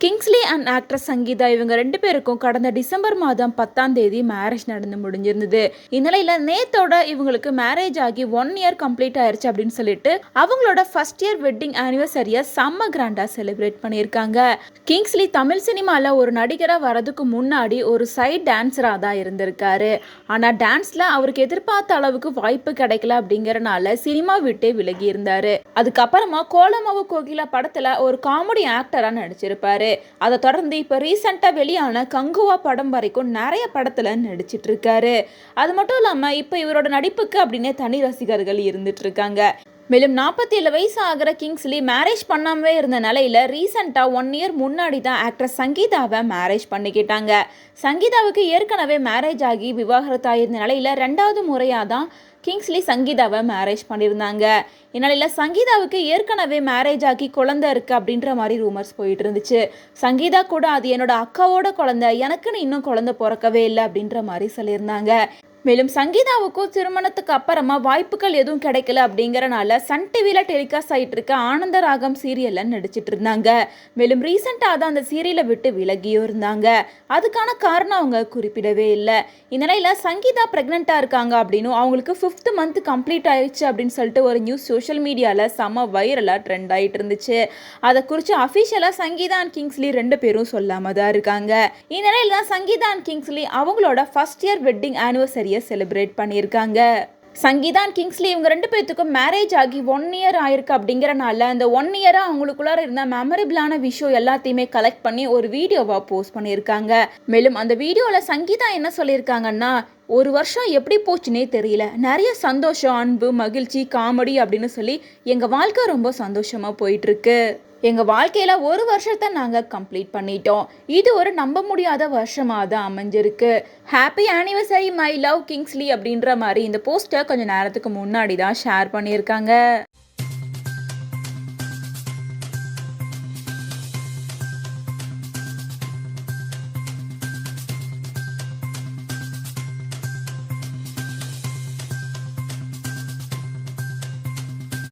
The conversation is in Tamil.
கிங்ஸ்லி அண்ட் ஆக்ட்ரஸ் சங்கீதா இவங்க 2 பேருக்கும் கடந்த டிசம்பர் மாதம் 10ஆம் தேதி மேரேஜ் நடந்து முடிஞ்சிருந்தது. இந்நிலையில நேத்தோட இவங்களுக்கு மேரேஜ் ஆகி 1 இயர் கம்ப்ளீட் ஆயிருச்சு அப்படின்னு சொல்லிட்டு அவங்களோட ஃபர்ஸ்ட் இயர் வெட்டிங் ஆனிவர்சரியை செம்ம கிராண்டா செலிப்ரேட் பண்ணியிருக்காங்க. கிங்ஸ்லி தமிழ் சினிமால ஒரு நடிகரா வரதுக்கு முன்னாடி ஒரு சைட் டான்ஸரா தான் இருந்திருக்காரு. ஆனா டான்ஸ்ல அவருக்கு எதிர்பார்த்த அளவுக்கு வாய்ப்பு கிடைக்கல அப்படிங்கறனால சினிமா விட்டே விலகி இருந்தாரு. அதுக்கப்புறமா கோலமாவு கோகிலா படத்துல ஒரு காமெடி ஆக்டரா நடிச்சிருப்பாரு. அதை தொடர்ந்து இப்ப ரீசெண்டா வெளியான கங்குவா படம் வரைக்கும் நிறைய படத்துல நடிச்சிட்டு இருக்காரு. அது மட்டும் இல்லாம இப்ப இவரோட நடிப்புக்கு அப்படின்னே தனி ரசிகர்கள் இருந்துட்டு இருக்காங்க. மேலும் 47 வயசு ஆகிற கிங்ஸ்லி மேரேஜ் பண்ணாமவே இருந்த நிலையில ரீசெண்டா 1 இயர் முன்னாடி தான் ஆக்ட்ரஸ் சங்கீதாவை மேரேஜ் பண்ணிக்கிட்டாங்க. சங்கீதாவுக்கு ஏற்கனவே மேரேஜ் ஆகி விவாகரத்து ஆயிருந்த நிலையில 2வது முறையா தான் கிங்ஸ்லி சங்கீதாவை மேரேஜ் பண்ணியிருந்தாங்க. இந்நிலையில சங்கீதாவுக்கு ஏற்கனவே மேரேஜ் ஆகி குழந்தை இருக்கு அப்படின்ற மாதிரி ரூமர்ஸ் போயிட்டு இருந்துச்சு. சங்கீதா கூட அது என்னோட அக்காவோட குழந்தை, எனக்குன்னு இன்னும் குழந்தை பிறக்கவே இல்லை அப்படின்ற மாதிரி சொல்லியிருந்தாங்க. மேலும் சங்கீதாவுக்கும் திருமணத்துக்கு அப்புறமா வாய்ப்புகள் எதுவும் கிடைக்கல அப்படிங்கறனால சன் டிவில டெலிகாஸ்ட் ஆயிட்டு இருக்க ஆனந்த ராகம் சீரியல்ல நடிச்சிட்டு இருந்தாங்க. மேலும் ரீசெண்டா தான் அந்த சீரியலை விட்டு விலகியும் இருந்தாங்க. அதுக்கான காரணம் அவங்க குறிப்பிடவே இல்லை. இந்நிலையில சங்கீதா பிரெக்னெண்டா இருக்காங்க அப்படின்னு அவங்களுக்கு 5th மந்த் கம்ப்ளீட் ஆயிடுச்சு அப்படின்னு சொல்லிட்டு ஒரு நியூஸ் சோஷியல் மீடியால செம வைரலா ட்ரெண்ட் ஆயிட்டு இருந்துச்சு. அதை குறித்து அஃபிஷியலா சங்கீதா அண்ட் கிங்ஸ்லி 2 பேரும் சொல்லாம தான் இருக்காங்க. இந்நிலையில தான் சங்கீதா அண்ட் கிங்ஸ்லி அவங்களோட first year wedding anniversary celebrate பண்ணியிருக்காங்க. சங்கீதா அண்ட் கிங்ஸ்லி இவங்க 2 பேத்துக்கும் மேரேஜ் ஆகி 1 இயர் ஆயிருக்கு அப்படிங்கறனால அந்த 1 இயரா அவங்களுக்குள்ளார இருந்த மெமரபிளான விஷயம் எல்லாத்தையுமே கலெக்ட் பண்ணி ஒரு வீடியோவா போஸ்ட் பண்ணியிருக்காங்க. மேலும் அந்த வீடியோல சங்கீதா என்ன சொல்லியிருக்காங்கன்னா, ஒரு வருஷம் எப்படி போச்சுன்னே தெரியல, நிறைய சந்தோஷம், அன்பு, மகிழ்ச்சி, காமெடி அப்படின்னு சொல்லி எங்க வாழ்க்கை ரொம்ப சந்தோஷமா போயிட்டு இருக்கு. எங்க வாழ்க்கையில ஒரு வருஷத்தை நாங்க கம்ப்ளீட் பண்ணிட்டோம். இது ஒரு நம்ப முடியாத வருஷமா தான் அமைஞ்சிருக்கு. Happy anniversary my love Kingsley அப்படின்ற மாதிரி இந்த போஸ்டர் கொஞ்சம் நேரத்துக்கு முன்னாடி தான் ஷேர் பண்ணியிருக்காங்க.